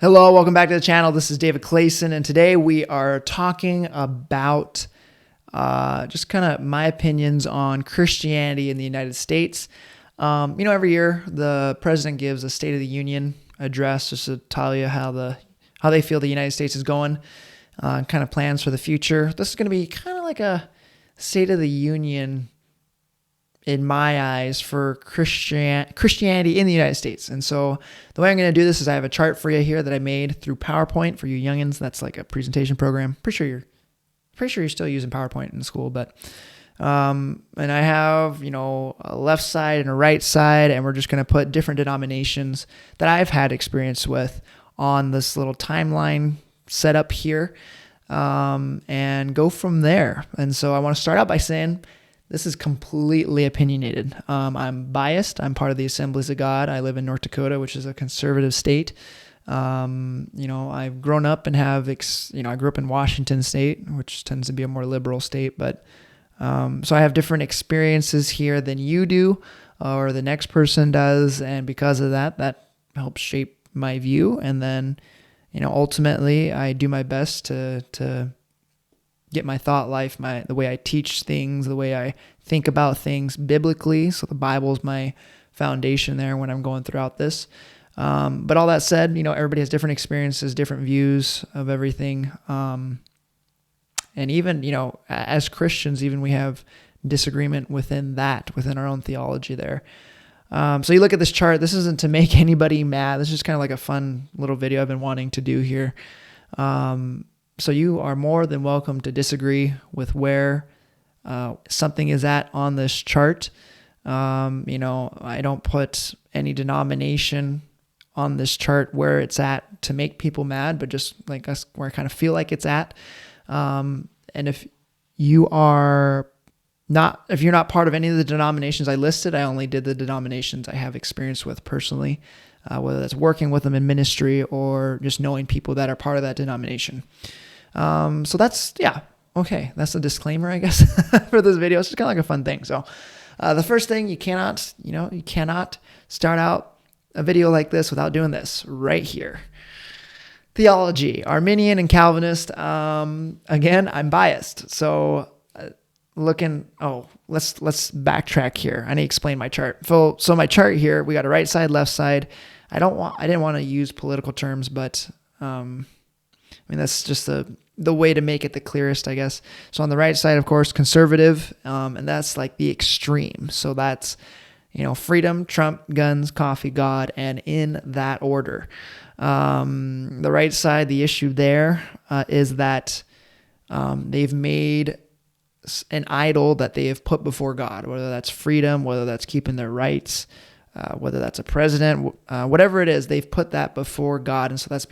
Hello, welcome back to the channel. This is David Clayson, and today we are talking about just kind of my opinions on Christianity in the United States. Every year the president gives a State of the Union address just to tell you how they feel the United States is going, kind of plans for the future. This is going to be kind of like a State of the Union in my eyes for Christianity in the United States. And so the way I'm going to do this is I have a chart for you here that I made through PowerPoint for you youngins. That's like a presentation program. Pretty sure you're still using PowerPoint in school, but and I have, a left side and a right side, and we're just going to put different denominations that I've had experience with on this little timeline set up here, and go from there. And so I want to start out by saying this is completely opinionated. I'm biased. I'm part of the Assemblies of God. I live in North Dakota, which is a conservative state. I've grown up and I grew up in Washington State, which tends to be a more liberal state. But so I have different experiences here than you do, or the next person does. And because of that helps shape my view. And then, ultimately I do my best to get my thought life, the way I teach things, the way I think about things biblically. So the Bible is my foundation there when I'm going throughout this. But all that said, everybody has different experiences, different views of everything. And even, as Christians, even we have disagreement within our own theology there. So you look at this chart. This isn't to make anybody mad. This is just kind of like a fun little video I've been wanting to do here. So you are more than welcome to disagree with where something is at on this chart. I don't put any denomination on this chart where it's at to make people mad, but just like us, where I kind of feel like it's at. And if you're not part of any of the denominations I listed, I only did the denominations I have experience with personally, whether that's working with them in ministry or just knowing people that are part of that denomination. So that's the disclaimer, I guess, for this video. It's just kind of like a fun thing. So, the first thing, you cannot start out a video like this without doing this right here. Theology, Arminian and Calvinist. Again, I'm biased. So, let's backtrack here. I need to explain my chart. So my chart here, we got a right side, left side. I didn't want to use political terms, but, that's just the way to make it the clearest, I guess. So on the right side, of course, conservative, and that's like the extreme. So that's, freedom, Trump, guns, coffee, God, and in that order. The right side, the issue there is that they've made an idol that they have put before God, whether that's freedom, whether that's keeping their rights, whether that's a president, whatever it is, they've put that before God. And so that's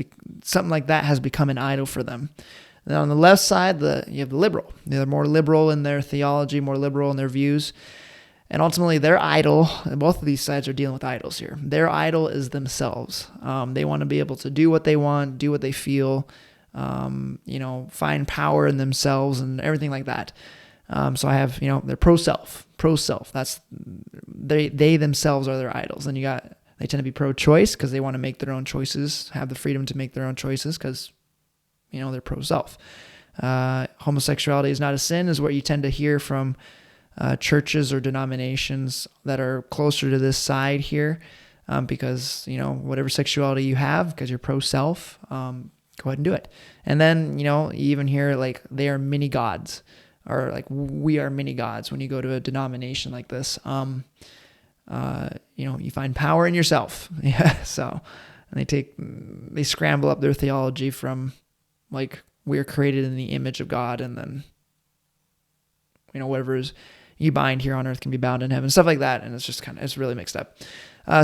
something like that has become an idol for them. And on the left side, you have the liberal. They're more liberal in their theology, more liberal in their views. And ultimately their idol, and both of these sides are dealing with idols here. Their idol is themselves. They want to be able to do what they want, do what they feel, find power in themselves and everything like that. So I have, they're pro-self. That's, they themselves are their idols. And they tend to be pro-choice because they want to make their own choices, have the freedom to make their own choices because, they're pro-self. Homosexuality is not a sin is what you tend to hear from churches or denominations that are closer to this side here, because, whatever sexuality you have, because you're pro-self, go ahead and do it. And then, you even hear like they are mini gods, or like we are mini gods when you go to a denomination like this. You find power in yourself. Yeah. So and they scramble up their theology from like we are created in the image of God, and then, whatever is you bind here on earth can be bound in heaven, stuff like that. And it's really mixed up.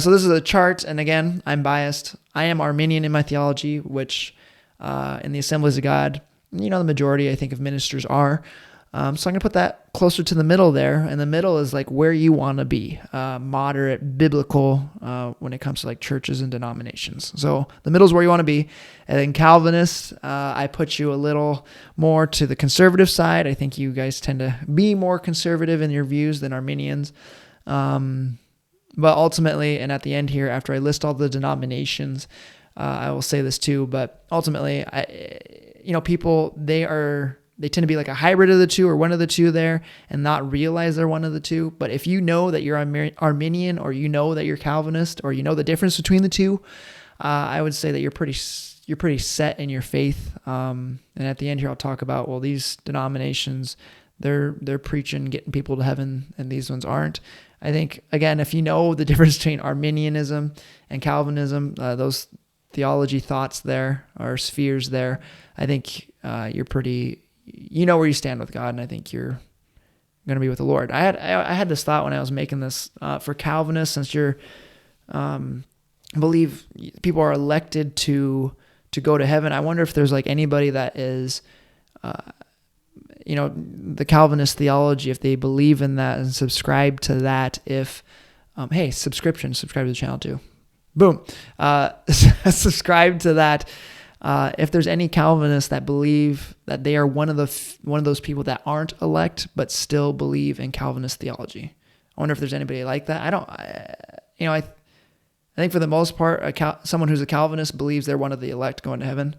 So this is a chart. And again, I'm biased. I am Arminian in my theology, which, in the Assemblies of God, the majority, I think, of ministers are. So I'm going to put that closer to the middle there. And the middle is like where you want to be, moderate, biblical, when it comes to like churches and denominations. So the middle is where you want to be. And then Calvinists, I put you a little more to the conservative side. I think you guys tend to be more conservative in your views than Arminians. But ultimately, and at the end here, after I list all the denominations, I will say this too, but ultimately, people, they tend to be like a hybrid of the two or one of the two there and not realize they're one of the two. But if you know that you're Arminian, or you know that you're Calvinist, or you know the difference between the two, I would say that you're pretty set in your faith. And at the end here, I'll talk about, well, these denominations, they're preaching getting people to heaven, and these ones aren't. I think, again, if you know the difference between Arminianism and Calvinism, those theology thoughts there, or spheres there, I think you're pretty, you know where you stand with God, and I think you're going to be with the Lord. I had this thought when I was making this for Calvinists, since you're believe people are elected to go to heaven. I wonder if there's like anybody that is, the Calvinist theology, if they believe in that and subscribe to that. If, hey, subscribe to the channel too. Boom. Subscribe to that. If there's any Calvinists that believe that they are one of those people that aren't elect but still believe in Calvinist theology. I wonder if there's anybody like that. I think for the most part, someone who's a Calvinist believes they're one of the elect going to heaven.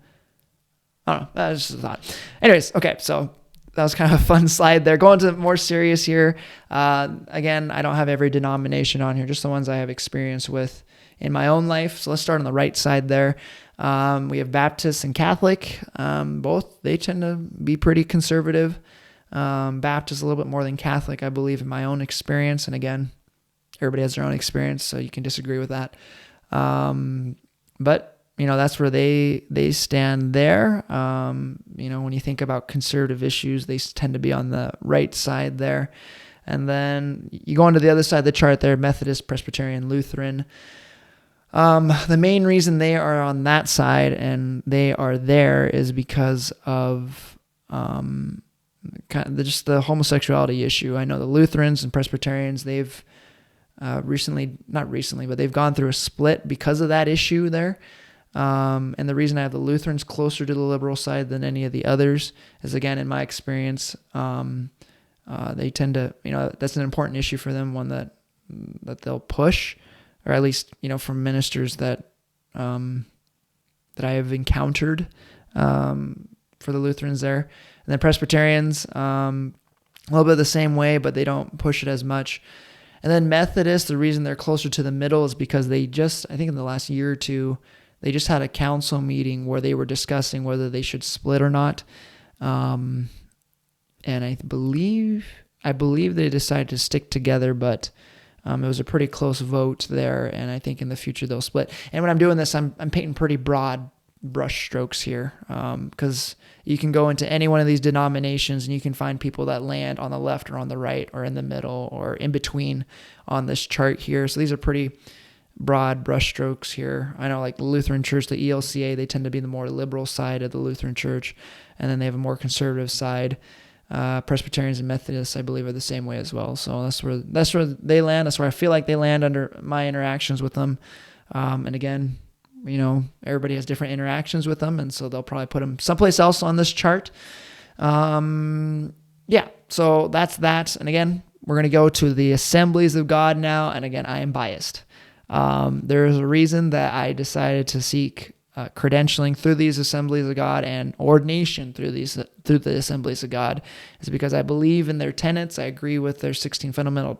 I don't know. That's just a thought. Anyways, okay, so that was kind of a fun slide there. Going to more serious here. Again, I don't have every denomination on here, just the ones I have experience with in my own life. So let's start on the right side there. We have Baptist and Catholic. Both, they tend to be pretty conservative. Baptist a little bit more than Catholic, I believe, in my own experience. And again, everybody has their own experience, so you can disagree with that. But that's where they stand there. When you think about conservative issues, they tend to be on the right side there. And then you go onto the other side of the chart there, Methodist, Presbyterian, Lutheran. The main reason they are on that side and they are there is because of just the homosexuality issue. I know the Lutherans and Presbyterians, they've not recently, but they've gone through a split because of that issue there. And the reason I have the Lutherans closer to the liberal side than any of the others is, again, in my experience, they tend to, that's an important issue for them, one that they'll push, or at least, from ministers that I have encountered for the Lutherans there. And then Presbyterians, a little bit the same way, but they don't push it as much. And then Methodists, the reason they're closer to the middle is because I think in the last year or two, they just had a council meeting where they were discussing whether they should split or not. And I believe they decided to stick together, but it was a pretty close vote there, and I think in the future they'll split. And when I'm doing this, I'm painting pretty broad brush strokes here, because you can go into any one of these denominations and you can find people that land on the left or on the right or in the middle or in between on this chart here. So these are pretty broad brush strokes here. I know, like the Lutheran Church, the ELCA, they tend to be the more liberal side of the Lutheran Church, and then they have a more conservative side. Presbyterians and Methodists, I believe, are the same way as well. So that's where they land. That's where I feel like they land under my interactions with them. And again, everybody has different interactions with them, and so they'll probably put them someplace else on this chart. So that's that. And again, we're going to go to the Assemblies of God now. And again, I am biased. There is a reason that I decided to seek credentialing through these Assemblies of God and ordination through the Assemblies of God, is because I believe in their tenets. I agree with their 16 fundamental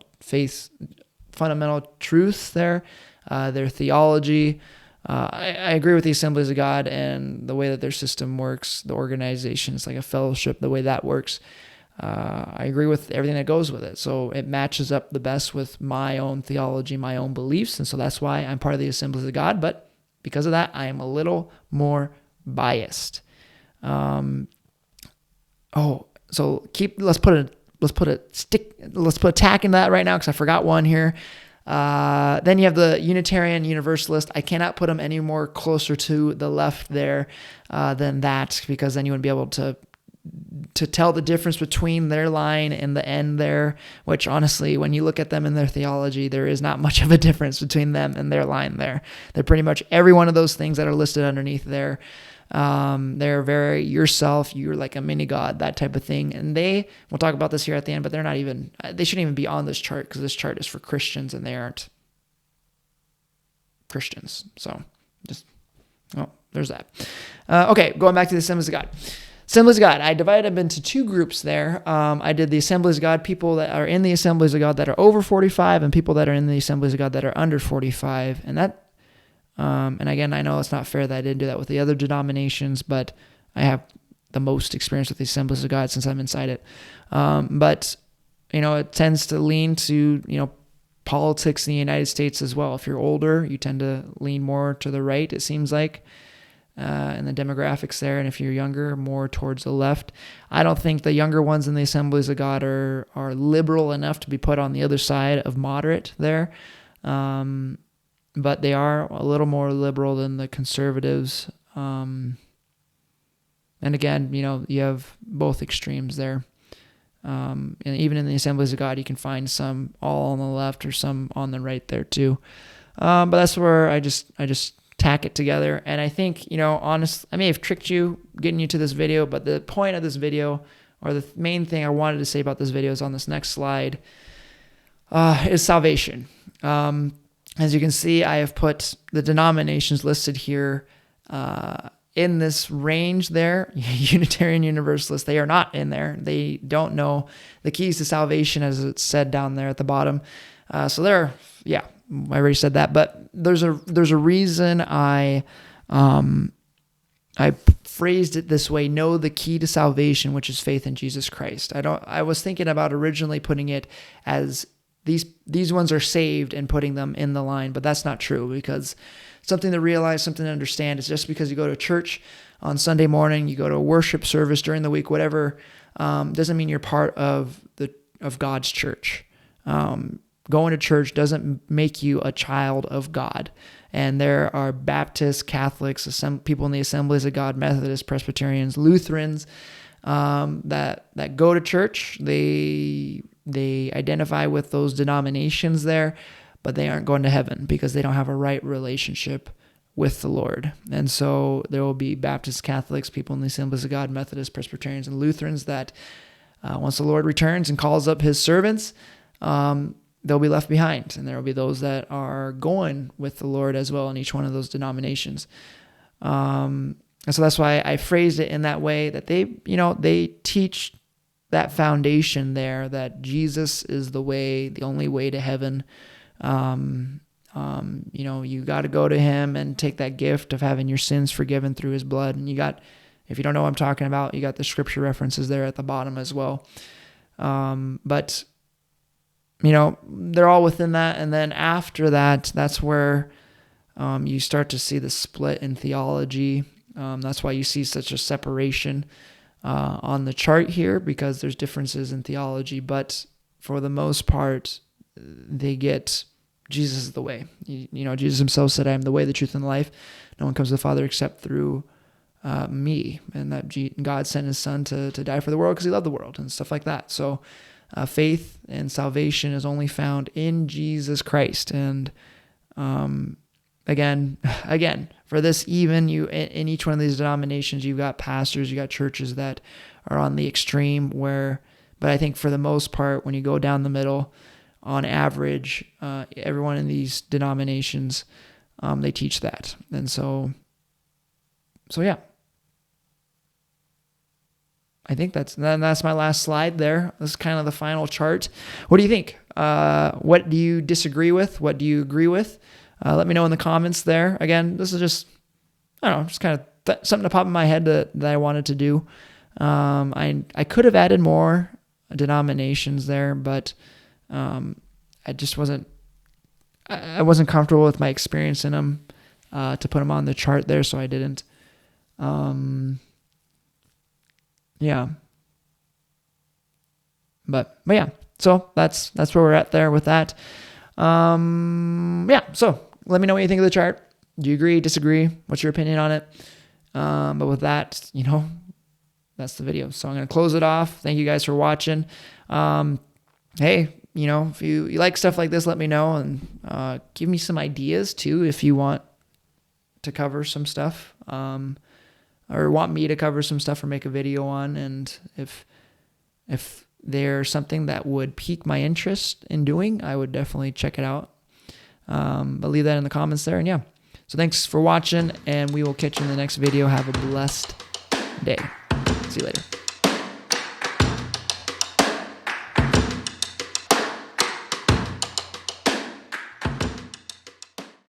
truths there, their theology. I agree with the Assemblies of God and the way that their system works, the organization. It's like a fellowship, the way that works. I agree with everything that goes with it. So it matches up the best with my own theology, my own beliefs. And so that's why I'm part of the Assemblies of God. But because of that, I am a little more biased. Let's put a tack into that right now, because I forgot one here. Then you have the Unitarian Universalist. I cannot put them any more closer to the left there than that, because then you wouldn't be able to tell the difference between their line and the end there, which honestly, when you look at them in their theology, there is not much of a difference between them and their line there. They're pretty much every one of those things that are listed underneath there. They're very yourself, you're like a mini God, that type of thing. And we'll talk about this here at the end, but they shouldn't even be on this chart, because this chart is for Christians and they aren't Christians. So just Oh, there's that. Okay, going back to the Assemblies of God. Assemblies of God, I divided them into two groups there. I did the Assemblies of God, people that are in the Assemblies of God that are over 45, and people that are in the Assemblies of God that are under 45. And that, and again, I know it's not fair that I didn't do that with the other denominations, but I have the most experience with the Assemblies of God since I'm inside it. But, it tends to lean to, politics in the United States as well. If you're older, you tend to lean more to the right, it seems like. And the demographics there, and if you're younger, more towards the left. I don't think the younger ones in the Assemblies of God are liberal enough to be put on the other side of moderate there, but they are a little more liberal than the conservatives. And again, you have both extremes there. And even in the Assemblies of God, you can find some all on the left or some on the right there too. But that's where I just tack it together. And I think, honestly, I may have tricked you getting you to this video, but the point of this video, or the main thing I wanted to say about this video, is on this next slide, is salvation. As you can see, I have put the denominations listed here in this range there. Unitarian Universalists, they are not in there. They don't know the keys to salvation, as it's said down there at the bottom. So they're, I already said that, but there's a reason I phrased it this way: know the key to salvation, which is faith in Jesus Christ. I was thinking about originally putting it as these ones are saved and putting them in the line, but that's not true, because something to realize, something to understand is just because you go to church on Sunday morning, you go to a worship service during the week, whatever, doesn't mean you're part of God's church. Going to church doesn't make you a child of God. And there are Baptists, Catholics, people in the Assemblies of God, Methodists, Presbyterians, Lutherans that go to church. They identify with those denominations there, but they aren't going to heaven because they don't have a right relationship with the Lord. And so there will be Baptists, Catholics, people in the Assemblies of God, Methodists, Presbyterians, and Lutherans that once the Lord returns and calls up his servants, they'll be left behind, and there will be those that are going with the Lord as well in each one of those denominations. And so that's why I phrased it in that way, that they teach that foundation there, that Jesus is the way, the only way to heaven. You got to go to him and take that gift of having your sins forgiven through his blood. And if you don't know what I'm talking about, you got the scripture references there at the bottom as well. But they're all within that. And then after that, that's where you start to see the split in theology. That's why you see such a separation on the chart here, because there's differences in theology. But for the most part, they get Jesus is the way. Jesus himself said, I am the way, the truth, and the life. No one comes to the Father except through me. And that God sent his son to die for the world because he loved the world and stuff like that. So faith and salvation is only found in Jesus Christ. And again, for this, even in each one of these denominations, you've got pastors, you got churches that are on the extreme but I think for the most part, when you go down the middle, on average, everyone in these denominations, they teach that. And so yeah. I think that's my last slide there. This is kind of the final chart. What do you think? What do you disagree with? What do you agree with? Let me know in the comments there. Again, this is just, I don't know, just kind of something to pop in my head that I wanted to do. I could have added more denominations there, but I just wasn't comfortable with my experience in them to put them on the chart there, so I didn't. Yeah. But yeah, so that's where we're at there with that. Yeah, so let me know what you think of the chart. Do you agree, disagree? What's your opinion on it? But with that, that's the video. So I'm going to close it off. Thank you guys for watching. Hey, if you like stuff like this, let me know, and give me some ideas too if you want to cover some stuff. Or want me to cover some stuff or make a video on, and if there's something that would pique my interest in doing, I would definitely check it out. But leave that in the comments there, and yeah. So thanks for watching, and we will catch you in the next video. Have a blessed day. See you later.